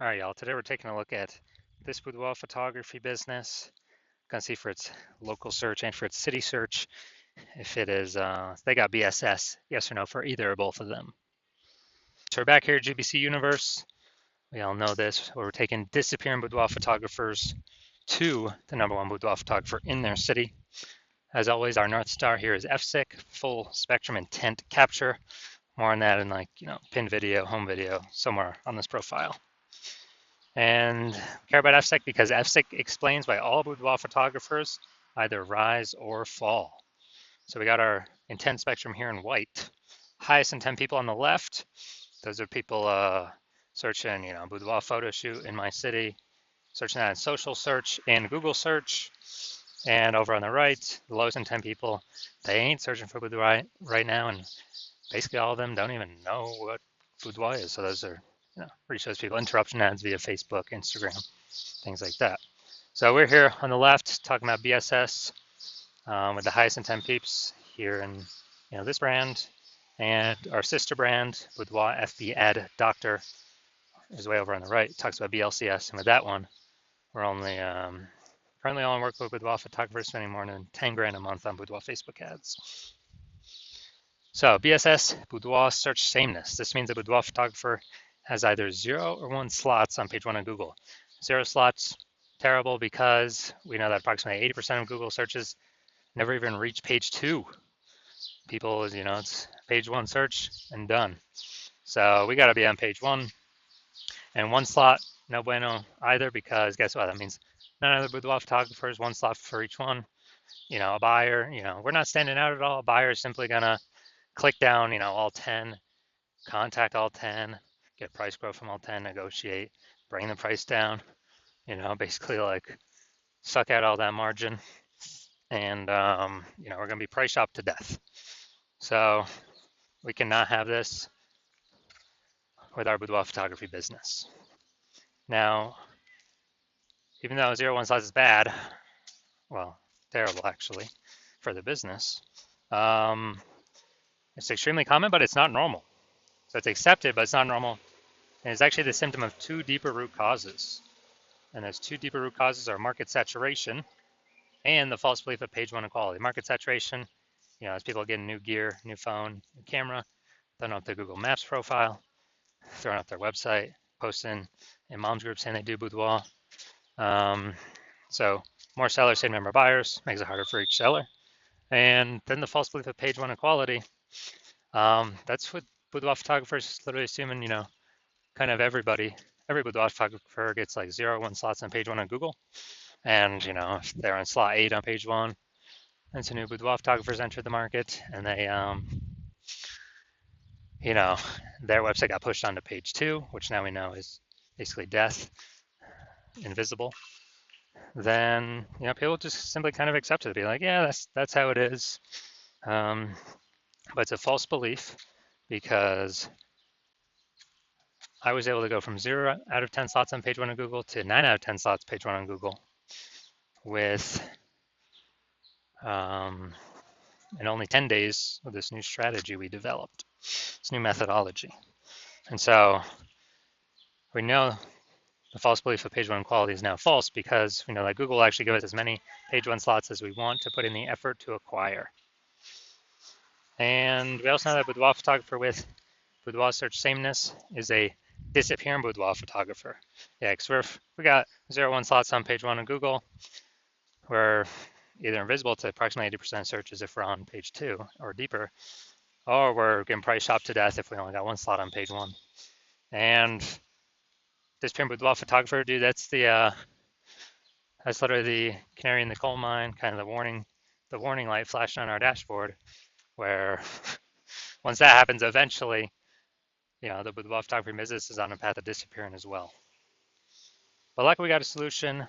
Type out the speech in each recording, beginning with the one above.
All right, y'all. Today we're taking a look at this boudoir photography business. Gonna see for its local search and for its city search if it is they got BSS, yes or no for either or both of them. So we're back here at GBC Universe. We all know this. Where we're taking disappearing boudoir photographers to the #1 boudoir photographer in their city. As always, our North Star here is FSIC, full spectrum intent capture. More on that in pin video, home video, somewhere on this profile. And we care about FSIC because FSIC explains why all boudoir photographers either rise or fall. So we got our intent spectrum here in white. Highest intent people on the left, those are people searching, boudoir photo shoot in my city, searching that in social search and Google search. And over on the right, the lowest intent people, they ain't searching for boudoir right now, and basically all of them don't even know what boudoir is. So those are, reach those people. Interruption ads via Facebook, Instagram, things like that. So we're here on the left talking about BSS with the highest intent peeps here in this brand, and our sister brand Boudoir FB Ad Doctor is way over on the right. It talks about BLCS, and with that one, we're only currently only work with boudoir photographers spending more than 10 grand a month on boudoir Facebook ads. So BSS, boudoir search sameness. This means a boudoir photographer has either 0 or 1 slots on page 1 of Google. 0 slots, terrible, because we know that approximately 80% of Google searches never even reach page 2. People, it's page 1 search and done. So we got to be on page 1. And 1 slot, no bueno either, because guess what? That means none of the boudoir photographers, 1 slot for each one. A buyer, we're not standing out at all. A buyer is simply going to click down, all 10, contact all 10, get price quote from all 10, negotiate, bring the price down, basically like suck out all that margin. And, we're going to be price shopped to death. So we cannot have this with our boudoir photography business. Now, even though 0-1 slots is bad, well, terrible actually for the business, it's extremely common, but it's not normal. So it's accepted, but it's not normal. And it's actually the symptom of 2 deeper root causes. And those 2 deeper root causes are market saturation and the false belief of page 1 equality. Market saturation, as people getting new gear, new phone, new camera, throwing up their Google Maps profile, throwing up their website, posting in mom's group saying they do boudoir. So more sellers say number of buyers, makes it harder for each seller. And then the false belief of page 1 equality. That's what boudoir photographers literally assuming, kind of every boudoir photographer gets like 0-1 slots on page 1 on Google. And, if they're on slot 8 on page 1, and some new boudoir photographers enter the market and they, their website got pushed onto page 2, which now we know is basically death, invisible. Then, people just simply kind of accept it, be like, yeah, that's how it is. But it's a false belief because I was able to go from 0 out of 10 slots on page 1 of Google to 9 out of 10 slots page 1 on Google with in only 10 days with this new strategy we developed, this new methodology. And so we know the false belief of page 1 quality is now false because we know that Google will actually give us as many page 1 slots as we want to put in the effort to acquire. And we also know that boudoir photographer with boudoir search sameness is a disappearing boudoir photographer. Yeah, because we got 0-1 slots on page 1 of Google. We're either invisible to approximately 80% of searches if we're on page 2 or deeper, or we're getting price shopped to death if we only got 1 slot on page 1. And disappearing boudoir photographer, dude, that's literally the canary in the coal mine, kind of the warning light flashing on our dashboard, where once that happens, eventually, the boudoir photography business is on a path of disappearing as well. But luckily, we got a solution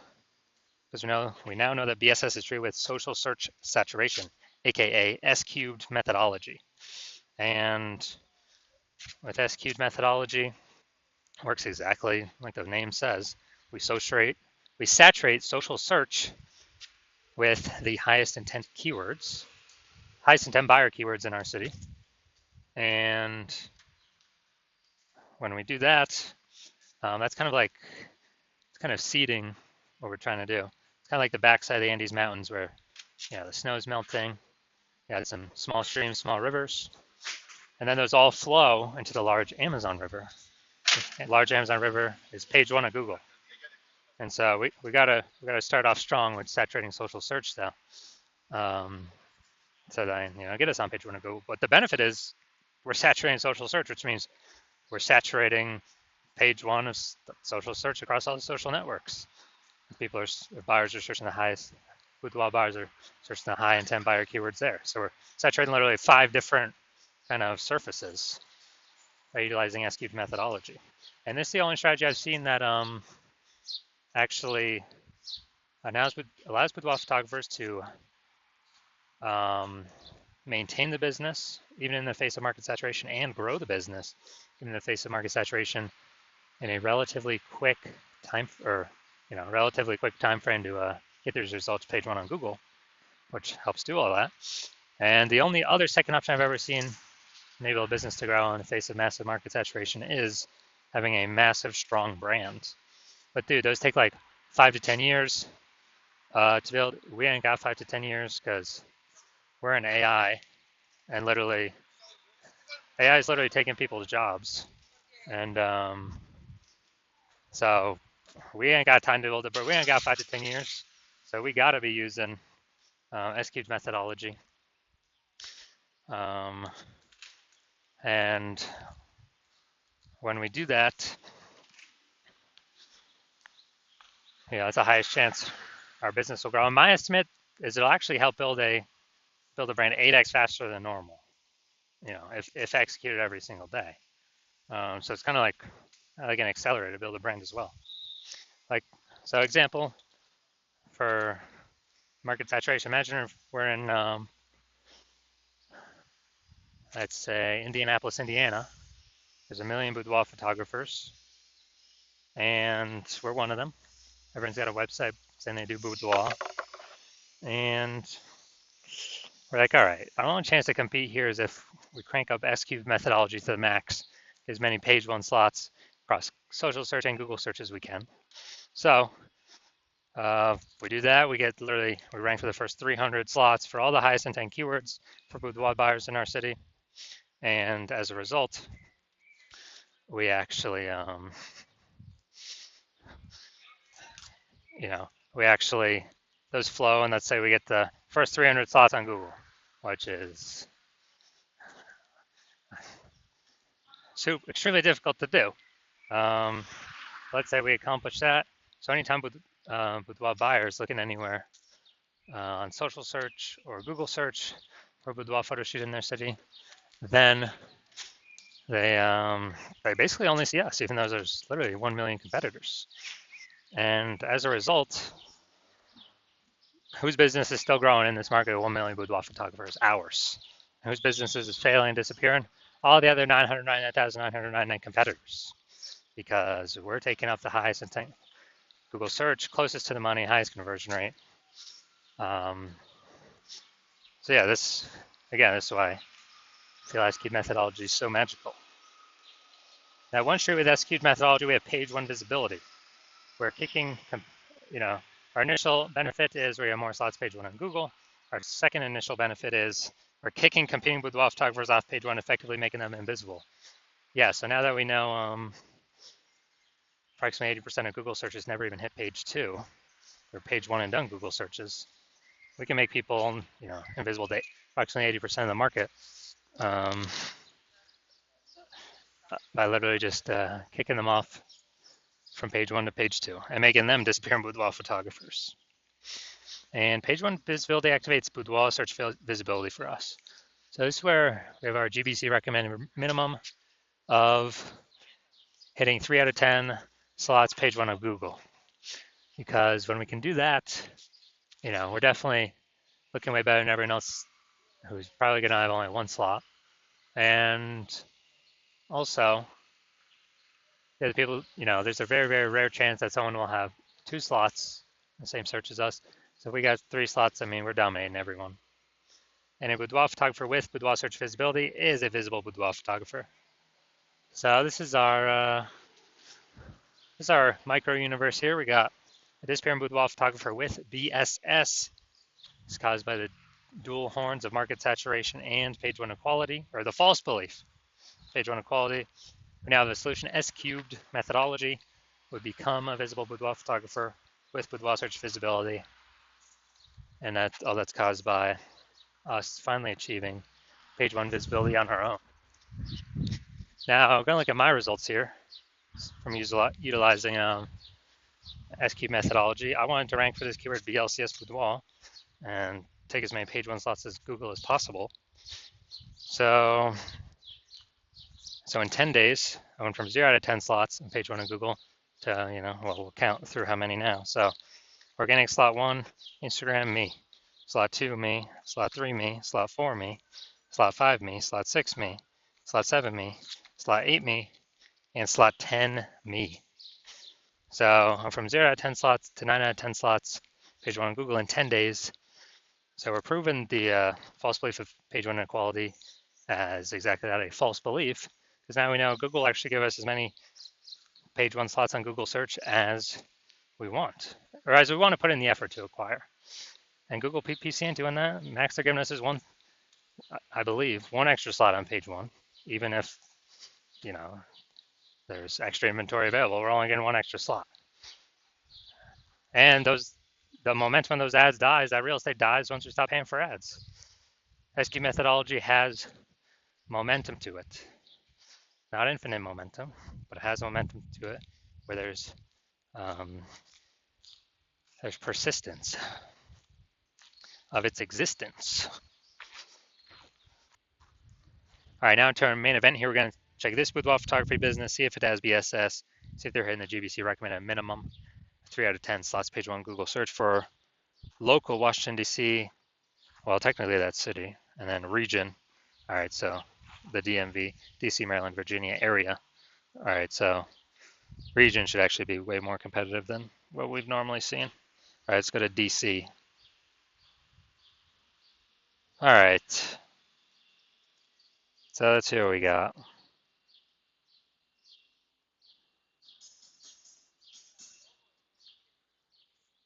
because we now know that BSS is true with social search saturation, aka S-cubed methodology. And with S-cubed methodology, it works exactly like the name says. We saturate social search with the highest intent keywords, highest intent buyer keywords in our city. And when we do that, That's kind of like, it's kind of seeding what we're trying to do. It's kind of like the backside of the Andes Mountains where, the snow is melting. You got some small streams, small rivers, and then those all flow into the large Amazon River. The large Amazon River is page one of Google. And so we gotta start off strong with saturating social search though. Um, so that get us on page one of Google. But the benefit is we're saturating social search, which means we're saturating page one of social search across all the social networks. People buyers are searching the highest, Boudoir buyers are searching the high intent buyer keywords there. So we're saturating literally 5 different kind of surfaces by utilizing SQL methodology. And this is the only strategy I've seen that actually allows Boudoir photographers to maintain the business even in the face of market saturation and grow the business even in the face of market saturation in a relatively quick time frame to get these results page one on Google, which helps do all that. And the only other second option I've ever seen enable a business to grow in the face of massive market saturation is having a massive, strong brand. But dude, those take like 5 to 10 years to build. We ain't got 5 to 10 years because we're in AI, and literally, AI is literally taking people's jobs. And so we ain't got time to build it, but we ain't got 5 to 10 years. So we got to be using SQL methodology. And when we do that, it's the highest chance our business will grow. And my estimate is it'll actually help build a brand 8x faster than normal, if executed every single day. So it's kind of like an accelerator to build a brand as well. So example for market saturation, imagine if we're in, let's say, Indianapolis, Indiana. There's 1 million boudoir photographers, and we're one of them. Everyone's got a website saying they do boudoir. And we're like, all right, our only chance to compete here is if we crank up SQ methodology to the max, as many page one slots across social search and Google search as we can. So we do that, we rank for the first 300 slots for all the highest intent keywords for boudoir buyers in our city. And as a result, we actually, those flow, and let's say we get the first 300 slots on Google, which is extremely difficult to do. Let's say we accomplish that. So anytime boudoir buyers looking anywhere on social search or Google search for boudoir photo shoot in their city, then they basically only see us, even though there's literally 1 million competitors. And as a result, whose business is still growing in this market of 1 million boudoir photographers? Ours. And whose businesses is failing and disappearing? All the other 999,999 competitors, because we're taking up the highest intent Google search, closest to the money, highest conversion rate. So yeah, this is why the SQ methodology is so magical. Now, one street with SQ methodology, we have page one visibility. We're kicking, our initial benefit is we have more slots page one on Google. Our second initial benefit is we're kicking competing boudoir photographers off page one, effectively making them invisible. Yeah, so now that we know approximately 80% of Google searches never even hit page two, or page one and done Google searches, we can make people, invisible to approximately 80% of the market by literally just kicking them off from page one to page two and making them disappear in boudoir photographers. And page one visibility activates boudoir search visibility for us. So this is where we have our GBC recommended minimum of hitting 3 out of 10 slots page one of Google. Because when we can do that, we're definitely looking way better than everyone else who's probably going to have only one slot. And also, there's there's a very, very rare chance that someone will have 2 slots in the same search as us. So if we got 3 slots, we're dominating everyone. And a boudoir photographer with boudoir search visibility is a visible boudoir photographer. So this is our This is our micro universe here. We got a disappearing boudoir photographer with BSS. It's caused by the dual horns of market saturation and page one equality, or the false belief. Page one equality. We now have the solution S cubed methodology would become a visible boudoir photographer with boudoir search visibility. And that's caused by us finally achieving page one visibility on our own. Now, I'm going to look at my results here from utilizing S-cube methodology. I wanted to rank for this keyword BLCS boudoir and take as many page one slots as Google as possible. So in 10 days, I went from 0 out of 10 slots in page one of Google to, we'll count through how many now. So organic slot 1, Instagram, me. Slot 2, me. Slot 3, me. Slot 4, me. Slot 5, me. Slot 6, me. Slot 7, me. Slot 8, me. And slot 10, me. So I'm from 0 out of 10 slots to 9 out of 10 slots, page one on Google in 10 days. So we're proving the false belief of page one inequality as exactly that, a false belief, because now we know Google actually give us as many page one slots on Google search as we want, or as we want to put in the effort to acquire. And Google PPC ain't doing that. Max they're giving us is one, I believe, one extra slot on page one, even if, there's extra inventory available. We're only getting one extra slot. And the momentum of those ads dies. That real estate dies once we stop paying for ads. SQ methodology has momentum to it. Not infinite momentum, but it has momentum to it where there's persistence of its existence. All right, now to our main event here. We're going to check this boudoir photography business, see if it has BSS, see if they're hitting the GBC recommended minimum. 3 out of 10 slots, page one Google search for local Washington, D.C. Well, technically that's city, and then region. All right, so the DMV, DC, Maryland, Virginia area. All right, so region should actually be way more competitive than what we've normally seen. All right, let's go to DC. All right, so let's see what we got.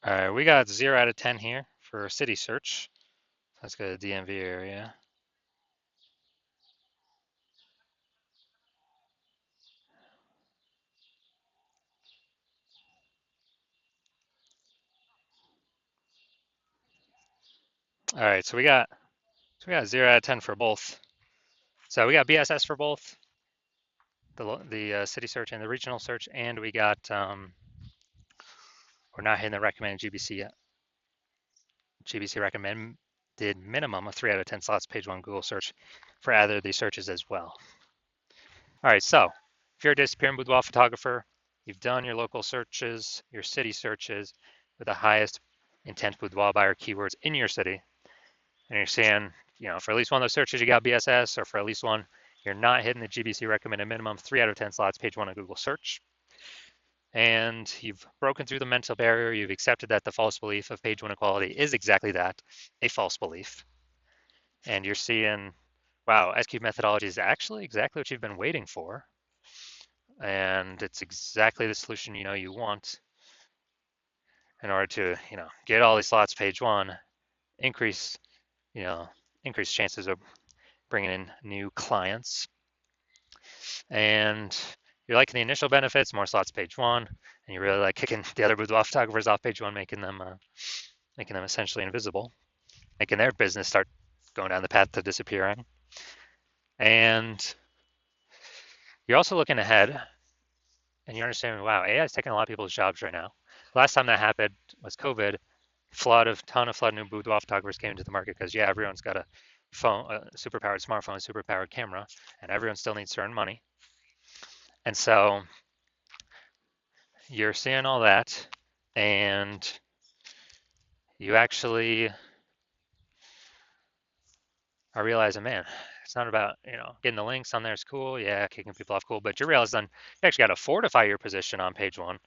All right, we got 0 out of 10 here for city search. Let's go to the DMV area. All right, so we got 0 out of 10 for both. So we got BSS for both the city search and the regional search, and we got we're not hitting the recommended GBC yet. GBC recommended minimum of 3 out of 10 slots, page one Google search for either of these searches as well. All right, so if you're a disappearing boudoir photographer, you've done your local searches, your city searches with the highest intent boudoir buyer keywords in your city, and you're seeing, for at least one of those searches you got BSS, or for at least one you're not hitting the GBC recommended minimum 3 out of 10 slots, page one of Google search. And you've broken through the mental barrier. You've accepted that the false belief of page one equality is exactly that, a false belief. And you're seeing, wow, S-cube methodology is actually exactly what you've been waiting for. And it's exactly the solution you want in order to, get all these slots page one, increase chances of bringing in new clients. And you're liking the initial benefits, more slots page one, and you really like kicking the other boudoir photographers off page one, making them essentially invisible, making their business start going down the path to disappearing. And you're also looking ahead, and you're understanding, wow, AI is taking a lot of people's jobs right now. Last time that happened was COVID. Ton of new boudoir photographers came into the market because everyone's got a phone, a superpowered smartphone, superpowered camera, and everyone still needs to earn money. And so you're seeing all that, and you actually are realizing, man, it's not about, getting the links on there is cool. Yeah, kicking people off, cool. But you realize then you actually got to fortify your position on page one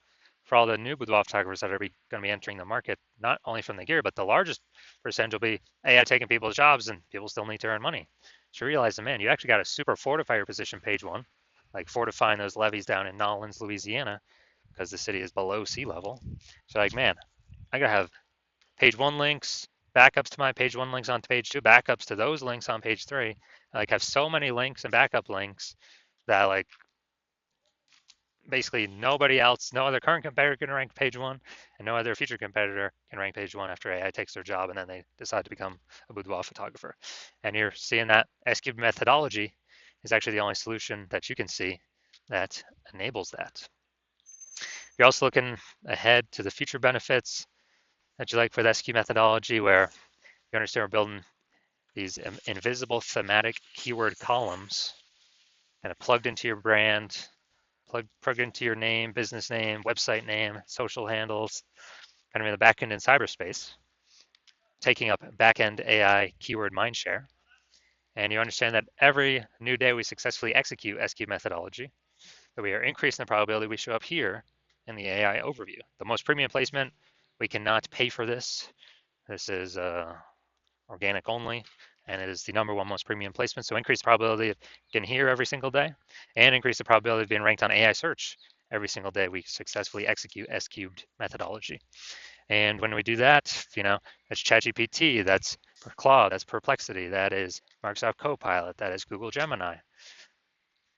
for all the new boudoir photographers that are going to be entering the market, not only from the gear, but the largest percentage will be AI taking people's jobs, and people still need to earn money. So you realize, man, you actually got to super fortify your position page one, like fortifying those levees down in Nolens, Louisiana, because the city is below sea level. So like, man, I gotta have page one links, backups to my page one links on page two, backups to those links on page three. I like have so many links and backup links that like basically nobody else, no other current competitor can rank page one, and no other future competitor can rank page one after AI takes their job and then they decide to become a boudoir photographer. And you're seeing that S-cubed methodology is actually the only solution that you can see that enables that. You're also looking ahead to the future benefits that you like for the S-cubed methodology, where you understand we're building these invisible thematic keyword columns kind of plugged into your brand, plugged into your name, business name, website name, social handles, kind of in the backend in cyberspace, taking up backend AI keyword mindshare. And you understand that every new day we successfully execute S-cubed methodology, that we are increasing the probability we show up here in the AI overview. The most premium placement, we cannot pay for this. This is organic only, and it is the number one most premium placement. So increase the probability of getting here every single day, and increase the probability of being ranked on AI search every single day we successfully execute S-cubed methodology. And when we do that, that's ChatGPT, that's Claude, that's Perplexity, that is Microsoft Copilot, that is Google Gemini.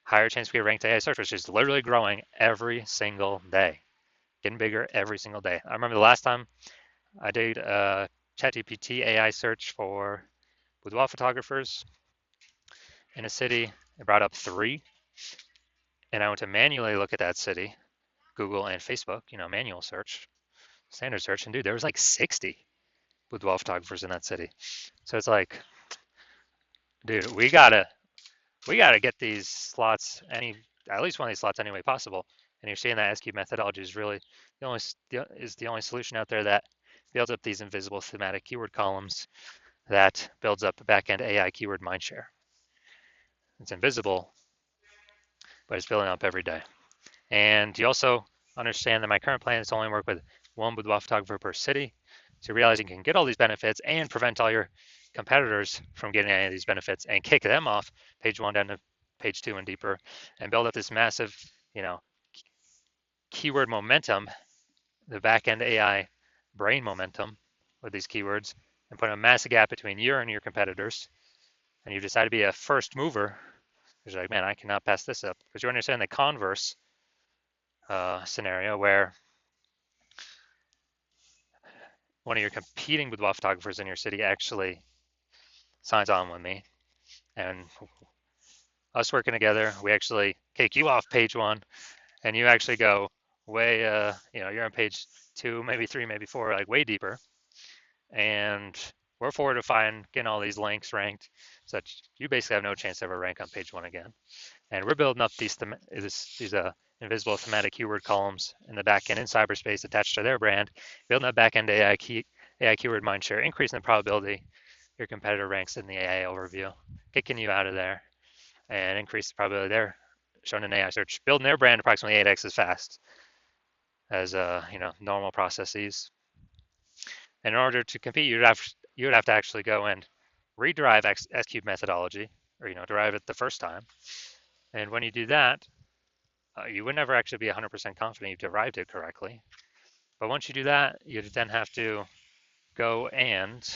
Higher chance we get ranked AI search, which is literally growing every single day, getting bigger every single day. I remember the last time I did a ChatGPT AI search for boudoir photographers in a city. It brought up 3, and I went to manually look at that city, Google and Facebook, manual search, standard search, and dude, there was like 60 boudoir photographers in that city. So it's like, dude, we gotta get these slots at least one of these slots any way possible. And you're seeing that S-cubed methodology is really the only solution out there that builds up these invisible thematic keyword columns that builds up backend AI keyword mindshare. It's invisible, but it's building up every day. And you also understand that my current plan is to only work with one boudoir photographer per city. So you realize you can get all these benefits and prevent all your competitors from getting any of these benefits and kick them off page one down to page two and deeper and build up this massive, keyword momentum, the back-end AI brain momentum with these keywords, and put a massive gap between you and your competitors. And you decide to be a first mover, because you're like, man, I cannot pass this up. Because you understand the converse scenario where one of your competing boudoir photographers in your city actually signs on with me, and us working together, we actually kick you off page one, and you actually go way, you're on page two, maybe three, maybe four, like way deeper, and we're fortifying getting all these links ranked, so that you basically have no chance to ever rank on page one again. And we're building up these invisible thematic keyword columns in the backend in cyberspace attached to their brand, building that backend AI keyword mindshare, increasing the probability your competitor ranks in the AI overview, kicking you out of there, and increase the probability they're shown in AI search, building their brand approximately 8x as fast as normal processes. And in order to compete, you would have to actually go and rederive S-cubed methodology, or derive it the first time. And when you do that, you would never actually be 100% confident you've derived it correctly. But once you do that, you then have to go and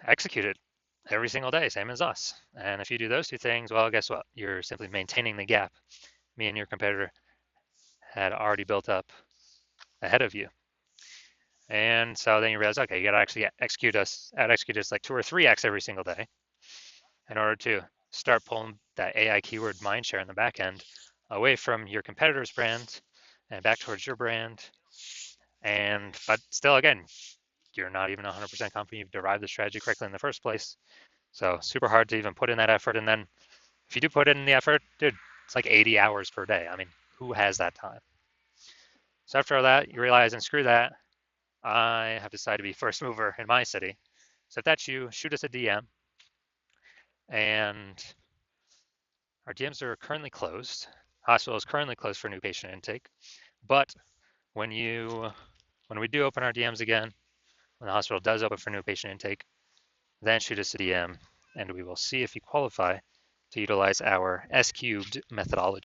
execute it every single day, same as us. And if you do those two things, well, guess what? You're simply maintaining the gap me and your competitor had already built up ahead of you. And so then you realize, okay, you got to actually execute us like 2 or 3x every single day in order to start pulling that AI keyword mindshare in the back end away from your competitor's brand and back towards your brand. But still, again, you're not even 100% confident you've derived the strategy correctly in the first place. So super hard to even put in that effort. And then if you do put in the effort, dude, it's like 80 hours per day. I mean, who has that time? So after all that, you realize, and screw that, I have decided to be first mover in my city. So if that's you, shoot us a DM. And our DMs are currently closed. Hospital is currently closed for new patient intake. But when we do open our DMs again, when the hospital does open for new patient intake, then shoot us a DM, and we will see if you qualify to utilize our S-cubed methodology.